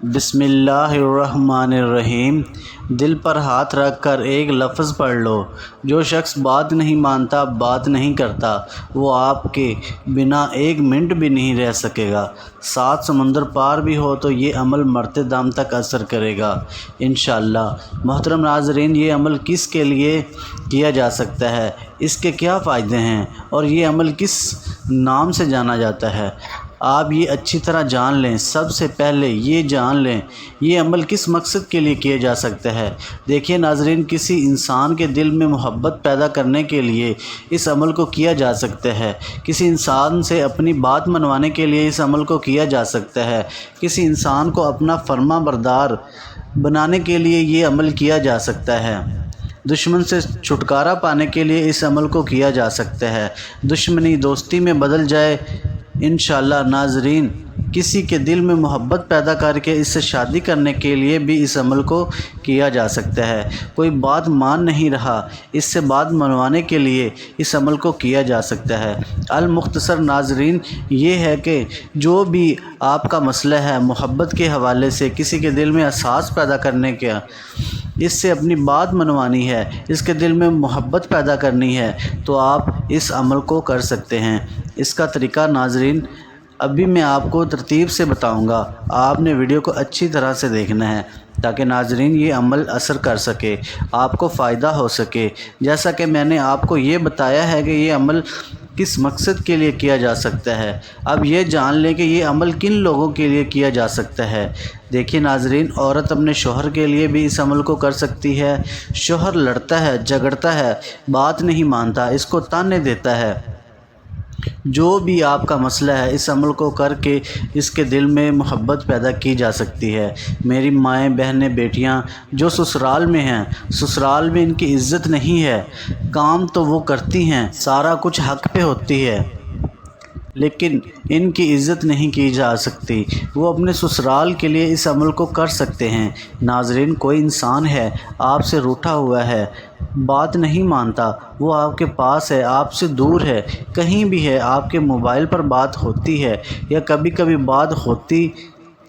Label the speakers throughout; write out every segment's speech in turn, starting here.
Speaker 1: بسم اللہ الرحمن الرحیم۔ دل پر ہاتھ رکھ کر ایک لفظ پڑھ لو۔ جو شخص بات نہیں مانتا، بات نہیں کرتا، وہ آپ کے بنا ایک منٹ بھی نہیں رہ سکے گا۔ 7 سمندر پار بھی ہو تو یہ عمل مرتے دم تک اثر کرے گا انشاءاللہ۔ محترم ناظرین، یہ عمل کس کے لیے کیا جا سکتا ہے، اس کے کیا فائدے ہیں اور یہ عمل کس نام سے جانا جاتا ہے، آپ یہ اچھی طرح جان لیں۔ سب سے پہلے یہ جان لیں یہ عمل کس مقصد کے لیے کیا جا سکتا ہے۔ دیکھیے ناظرین، کسی انسان کے دل میں محبت پیدا کرنے کے لیے اس عمل کو کیا جا سکتا ہے۔ کسی انسان سے اپنی بات منوانے کے لیے اس عمل کو کیا جا سکتا ہے۔ کسی انسان کو اپنا فرما بردار بنانے کے لیے یہ عمل کیا جا سکتا ہے۔ دشمن سے چھٹکارا پانے کے لیے اس عمل کو کیا جا سکتا ہے۔ دشمنی دوستی میں بدل جائے انشاءاللہ۔ ناظرین، کسی کے دل میں محبت پیدا کر کے اس سے شادی کرنے کے لیے بھی اس عمل کو کیا جا سکتا ہے۔ کوئی بات مان نہیں رہا، اس سے بات منوانے کے لیے اس عمل کو کیا جا سکتا ہے۔ المختصر ناظرین یہ ہے کہ جو بھی آپ کا مسئلہ ہے محبت کے حوالے سے، کسی کے دل میں احساس پیدا کرنے کا، اس سے اپنی بات منوانی ہے، اس کے دل میں محبت پیدا کرنی ہے، تو آپ اس عمل کو کر سکتے ہیں۔ اس کا طریقہ ناظرین ابھی میں آپ کو ترتیب سے بتاؤں گا، آپ نے ویڈیو کو اچھی طرح سے دیکھنا ہے تاکہ ناظرین یہ عمل اثر کر سکے، آپ کو فائدہ ہو سکے۔ جیسا کہ میں نے آپ کو یہ بتایا ہے کہ یہ عمل کس مقصد کے لیے کیا جا سکتا ہے، اب یہ جان لیں کہ یہ عمل کن لوگوں کے لیے کیا جا سکتا ہے۔ دیکھیے ناظرین، عورت اپنے شوہر کے لیے بھی اس عمل کو کر سکتی ہے۔ شوہر لڑتا ہے، جھگڑتا ہے، بات نہیں مانتا، اس کو تانے دیتا ہے، جو بھی آپ کا مسئلہ ہے اس عمل کو کر کے اس کے دل میں محبت پیدا کی جا سکتی ہے۔ میری مائیں، بہنیں، بیٹیاں جو سسرال میں ہیں، سسرال میں ان کی عزت نہیں ہے، کام تو وہ کرتی ہیں، سارا کچھ حق پہ ہوتی ہے، لیکن ان کی عزت نہیں کی جا سکتی، وہ اپنے سسرال کے لیے اس عمل کو کر سکتے ہیں۔ ناظرین، کوئی انسان ہے آپ سے روٹھا ہوا ہے، بات نہیں مانتا، وہ آپ کے پاس ہے، آپ سے دور ہے، کہیں بھی ہے، آپ کے موبائل پر بات ہوتی ہے یا کبھی کبھی بات ہوتی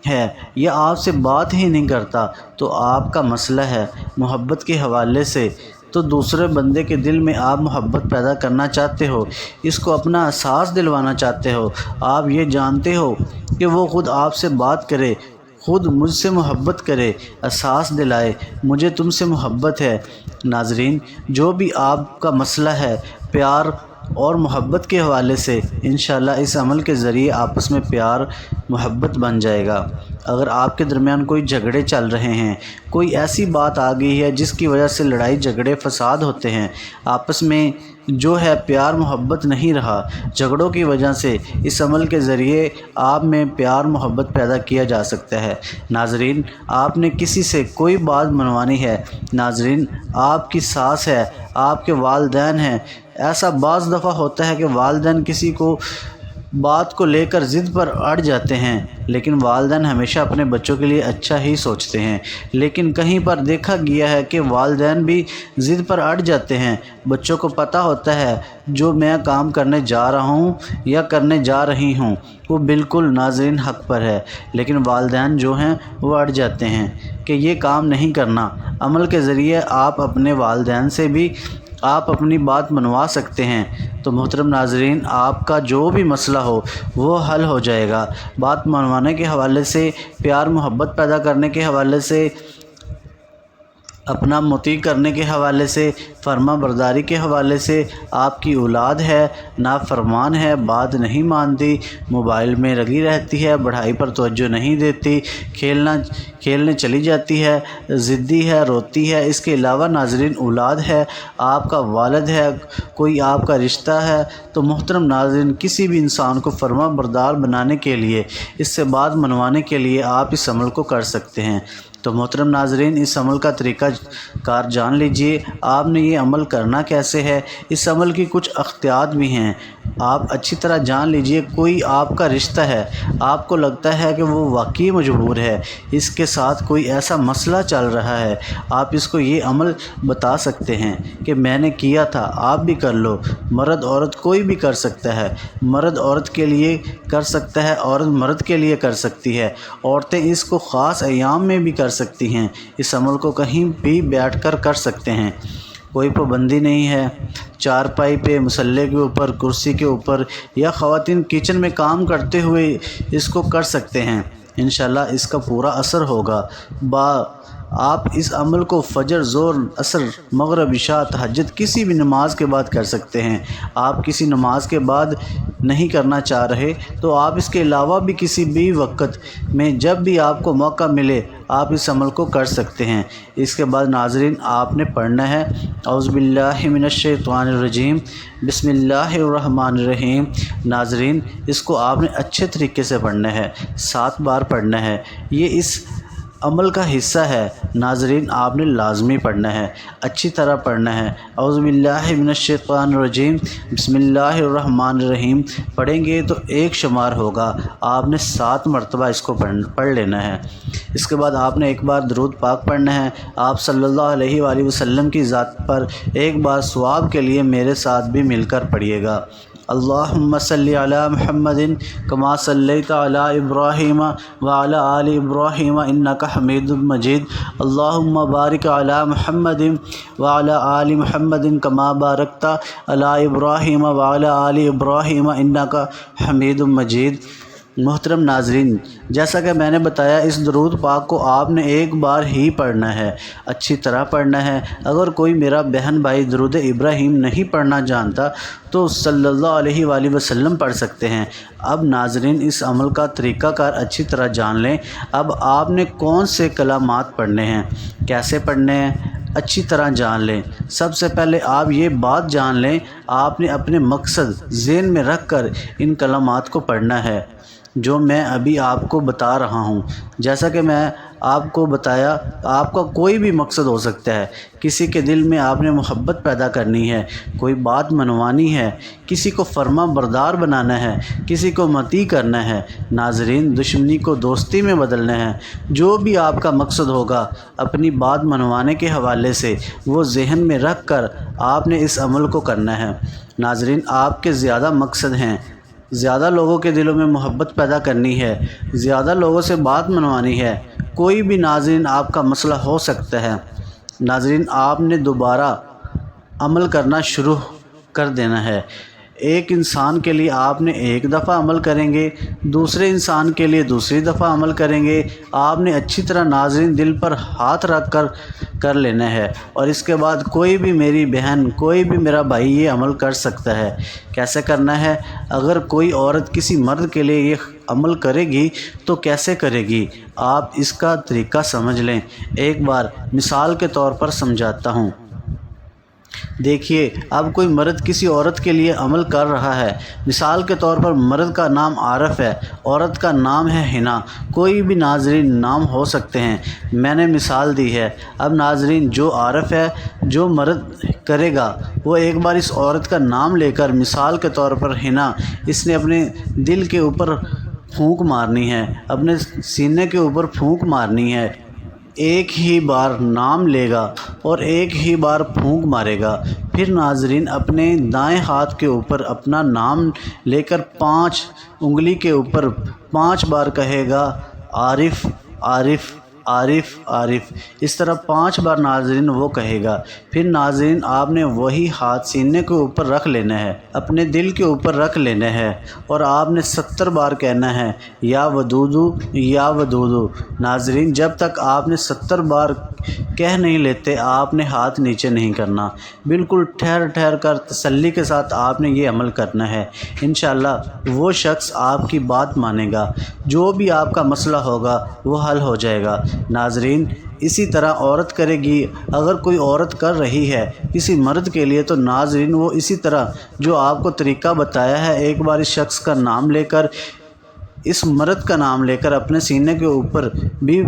Speaker 1: ہے یا آپ سے بات ہی نہیں کرتا، تو آپ کا مسئلہ ہے محبت کے حوالے سے، تو دوسرے بندے کے دل میں آپ محبت پیدا کرنا چاہتے ہو، اس کو اپنا احساس دلوانا چاہتے ہو، آپ یہ جانتے ہو کہ وہ خود آپ سے بات کرے، خود مجھ سے محبت کرے، احساس دلائے مجھے تم سے محبت ہے۔ ناظرین، جو بھی آپ کا مسئلہ ہے پیار اور محبت کے حوالے سے، انشاءاللہ اس عمل کے ذریعے آپس میں پیار محبت بن جائے گا۔ اگر آپ کے درمیان کوئی جھگڑے چل رہے ہیں، کوئی ایسی بات آ گئی ہے جس کی وجہ سے لڑائی جھگڑے فساد ہوتے ہیں، آپس میں جو ہے پیار محبت نہیں رہا، جھگڑوں کی وجہ سے اس عمل کے ذریعے آپ میں پیار محبت پیدا کیا جا سکتا ہے۔ ناظرین، آپ نے کسی سے کوئی بات منوانی ہے، ناظرین آپ کی ساس ہے، آپ کے والدین ہیں، ایسا بعض دفعہ ہوتا ہے کہ والدین کسی کو بات کو لے کر ضد پر اڑ جاتے ہیں، لیکن والدین ہمیشہ اپنے بچوں کے لیے اچھا ہی سوچتے ہیں، لیکن کہیں پر دیکھا گیا ہے کہ والدین بھی ضد پر اڑ جاتے ہیں۔ بچوں کو پتہ ہوتا ہے جو میں کام کرنے جا رہا ہوں یا کرنے جا رہی ہوں وہ بالکل ناظرین حق پر ہے، لیکن والدین جو ہیں وہ اڑ جاتے ہیں کہ یہ کام نہیں کرنا۔ عمل کے ذریعے آپ اپنے والدین سے بھی آپ اپنی بات منوا سکتے ہیں۔ تو محترم ناظرین، آپ کا جو بھی مسئلہ ہو وہ حل ہو جائے گا۔ بات منوانے کے حوالے سے، پیار محبت پیدا کرنے کے حوالے سے، اپنا مطیع کرنے کے حوالے سے، فرما برداری کے حوالے سے، آپ کی اولاد ہے نافرمان ہے، بات نہیں مانتی، موبائل میں لگی رہتی ہے، پڑھائی پر توجہ نہیں دیتی، کھیلنے چلی جاتی ہے، ضدی ہے، روتی ہے، اس کے علاوہ ناظرین اولاد ہے، آپ کا والد ہے، کوئی آپ کا رشتہ ہے، تو محترم ناظرین کسی بھی انسان کو فرما بردار بنانے کے لیے، اس سے بات منوانے کے لیے آپ اس عمل کو کر سکتے ہیں۔ تو محترم ناظرین، اس عمل کا طریقہ کار جان لیجئے۔ آپ نے یہ عمل کرنا کیسے ہے، اس عمل کی کچھ احتیاط بھی ہیں۔ آپ اچھی طرح جان لیجئے کوئی آپ کا رشتہ ہے، آپ کو لگتا ہے کہ وہ واقعی مجبور ہے، اس کے ساتھ کوئی ایسا مسئلہ چل رہا ہے، آپ اس کو یہ عمل بتا سکتے ہیں کہ میں نے کیا تھا، آپ بھی کر لو۔ مرد عورت کوئی بھی کر سکتا ہے، مرد عورت کے لیے کر سکتا ہے، عورت مرد کے لیے کر سکتی ہے، عورتیں اس کو خاص ایام میں بھی کر سکتی ہیں، اس عمل کو کہیں بھی بیٹھ کر کر سکتے ہیں، کوئی پابندی نہیں ہے۔ چارپائی پہ، مصلے کے اوپر، کرسی کے اوپر، یا خواتین کچن میں کام کرتے ہوئے اس کو کر سکتے ہیں، انشاءاللہ اس کا پورا اثر ہوگا۔ آپ اس عمل کو فجر، ظہر، عصر، مغرب، عشاء، تہجد کسی بھی نماز کے بعد کر سکتے ہیں۔ آپ کسی نماز کے بعد نہیں کرنا چاہ رہے تو آپ اس کے علاوہ بھی کسی بھی وقت میں جب بھی آپ کو موقع ملے آپ اس عمل کو کر سکتے ہیں۔ اس کے بعد ناظرین آپ نے پڑھنا ہے اعوذ باللہ من الشیطان الرجیم بسم اللہ الرحمن الرحیم۔ ناظرین اس کو آپ نے اچھے طریقے سے پڑھنا ہے، 7 بار پڑھنا ہے، یہ اس عمل کا حصہ ہے، ناظرین آپ نے لازمی پڑھنا ہے، اچھی طرح پڑھنا ہے۔ اعوذ باللہ من الشیطان الرجیم بسم اللہ الرحمن الرحیم پڑھیں گے تو 1 شمار ہوگا، آپ نے 7 مرتبہ اس کو پڑھ لینا ہے۔ اس کے بعد آپ نے ایک بار درود پاک پڑھنا ہے، آپ صلی اللہ علیہ وآلہ وسلم کی ذات پر ایک بار ثواب کے لیے میرے ساتھ بھی مل کر پڑھیے گا۔ اللہم صلی علی محمد کما صلیت علی ابراہیم وعلی آل ابراہیم انک حمید مجید۔ اللہم بارک علی محمد وعلی آل محمد کما بارکت علی ابراہیم وعلی آل ابراہیم انک حمید مجید۔ محترم ناظرین، جیسا کہ میں نے بتایا اس درود پاک کو آپ نے ایک بار ہی پڑھنا ہے، اچھی طرح پڑھنا ہے۔ اگر کوئی میرا بہن بھائی درود ابراہیم نہیں پڑھنا جانتا تو صلی اللہ علیہ وآلہ وسلم پڑھ سکتے ہیں۔ اب ناظرین اس عمل کا طریقہ کار اچھی طرح جان لیں۔ اب آپ نے کون سے کلمات پڑھنے ہیں، کیسے پڑھنے ہیں، اچھی طرح جان لیں۔ سب سے پہلے آپ یہ بات جان لیں، آپ نے اپنے مقصد ذہن میں رکھ کر ان کلمات کو پڑھنا ہے جو میں ابھی آپ کو بتا رہا ہوں۔ جیسا کہ میں آپ کو بتایا، آپ کا کوئی بھی مقصد ہو سکتا ہے، کسی کے دل میں آپ نے محبت پیدا کرنی ہے، کوئی بات منوانی ہے، کسی کو فرما بردار بنانا ہے، کسی کو مطیع کرنا ہے، ناظرین دشمنی کو دوستی میں بدلنا ہے، جو بھی آپ کا مقصد ہوگا اپنی بات منوانے کے حوالے سے وہ ذہن میں رکھ کر آپ نے اس عمل کو کرنا ہے۔ ناظرین آپ کے زیادہ مقصد ہیں، زیادہ لوگوں کے دلوں میں محبت پیدا کرنی ہے، زیادہ لوگوں سے بات منوانی ہے، کوئی بھی ناظرین آپ کا مسئلہ ہو سکتا ہے، ناظرین آپ نے دوبارہ عمل کرنا شروع کر دینا ہے۔ ایک انسان کے لیے آپ نے ایک دفعہ عمل کریں گے، دوسرے انسان کے لیے دوسری دفعہ عمل کریں گے، آپ نے اچھی طرح ناظرین دل پر ہاتھ رکھ کر لینا ہے، اور اس کے بعد کوئی بھی میری بہن، کوئی بھی میرا بھائی یہ عمل کر سکتا ہے۔ کیسے کرنا ہے؟ اگر کوئی عورت کسی مرد کے لیے یہ عمل کرے گی تو کیسے کرے گی، آپ اس کا طریقہ سمجھ لیں۔ ایک بار مثال کے طور پر سمجھاتا ہوں۔ دیکھیے اب کوئی مرد کسی عورت کے لیے عمل کر رہا ہے، مثال کے طور پر مرد کا نام عارف ہے، عورت کا نام ہے حنا، کوئی بھی ناظرین نام ہو سکتے ہیں، میں نے مثال دی ہے۔ اب ناظرین جو عارف ہے، جو مرد کرے گا وہ ایک بار اس عورت کا نام لے کر، مثال کے طور پر حنا، اس نے اپنے دل کے اوپر پھونک مارنی ہے، اپنے سینے کے اوپر پھونک مارنی ہے، ایک ہی بار نام لے گا اور ایک ہی بار پھونک مارے گا۔ پھر ناظرین اپنے دائیں ہاتھ کے اوپر اپنا نام لے کر 5 انگلی کے اوپر 5 بار کہے گا عارف عارف عارف عارف، اس طرح 5 بار ناظرین وہ کہے گا۔ پھر ناظرین آپ نے وہی ہاتھ سینے کے اوپر رکھ لینا ہے، اپنے دل کے اوپر رکھ لینا ہے، اور آپ نے 70 بار کہنا ہے یا ودودو یا ودودو۔ ناظرین جب تک آپ نے 70 بار کہہ نہیں لیتے آپ نے ہاتھ نیچے نہیں کرنا، بالکل ٹھہر ٹھہر کر تسلی کے ساتھ آپ نے یہ عمل کرنا ہے۔ انشاءاللہ وہ شخص آپ کی بات مانے گا، جو بھی آپ کا مسئلہ ہوگا وہ حل ہو جائے گا۔ ناظرین اسی طرح عورت کرے گی، اگر کوئی عورت کر رہی ہے کسی مرد کے لیے تو ناظرین وہ اسی طرح جو آپ کو طریقہ بتایا ہے، ایک بار اس شخص کا نام لے کر، اس مرد کا نام لے کر اپنے سینے کے اوپر بھی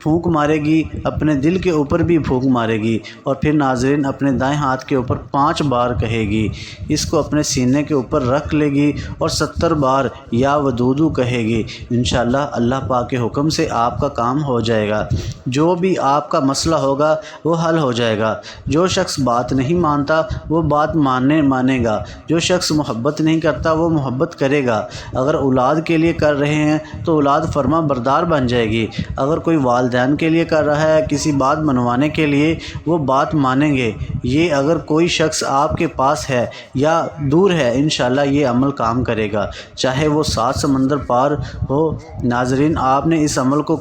Speaker 1: پھونک مارے گی، اپنے دل کے اوپر بھی پھونک مارے گی، اور پھر ناظرین اپنے دائیں ہاتھ کے اوپر 5 بار کہے گی۔ اس کو اپنے سینے کے اوپر رکھ لے گی اور 70 بار یا ودودو کہے گی۔ انشاءاللہ اللہ پاک کے حکم سے آپ کا کام ہو جائے گا، جو بھی آپ کا مسئلہ ہوگا وہ حل ہو جائے گا۔ جو شخص بات نہیں مانتا وہ بات مانے گا، جو شخص محبت نہیں کرتا وہ محبت کرے گا۔ اگر اولاد کے لیے کر رہے ہیں تو اولاد فرما بردار بن جائے گی۔ اگر کوئی والدین کے لیے کر رہا ہے کسی بات منوانے کے لیے، وہ بات مانیں گے۔ یہ اگر کوئی شخص آپ کے پاس ہے یا دور ہے، انشاءاللہ یہ عمل کام کرے گا، چاہے وہ 7 سمندر پار ہو۔ ناظرین آپ نے اس عمل کو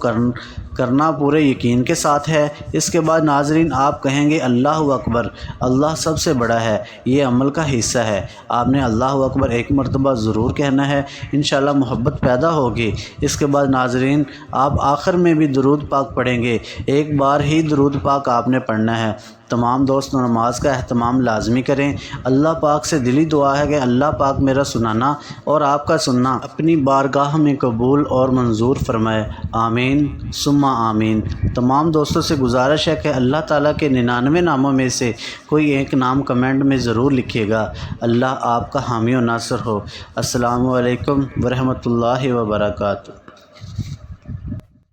Speaker 1: کرنا پورے یقین کے ساتھ ہے۔ اس کے بعد ناظرین آپ کہیں گے اللہ اکبر، اللہ سب سے بڑا ہے، یہ عمل کا حصہ ہے۔ آپ نے اللہ اکبر 1 مرتبہ ضرور کہنا ہے، انشاءاللہ محبت پیدا ہوگی۔ اس کے بعد ناظرین آپ آخر میں بھی درود پاک پڑھیں گے، 1 بار ہی درود پاک آپ نے پڑھنا ہے۔ تمام دوست نماز کا اہتمام لازمی کریں۔ اللہ پاک سے دلی دعا ہے کہ اللہ پاک میرا سنانا اور آپ کا سننا اپنی بارگاہ میں قبول اور منظور فرمائے، آمین ثم آمین۔ تمام دوستوں سے گزارش ہے کہ اللہ تعالیٰ کے 99 ناموں میں سے کوئی ایک نام کمنٹ میں ضرور لکھیے گا۔ اللہ آپ کا حامی و ناصر ہو۔ السلام علیکم ورحمۃ اللہ وبرکاتہ۔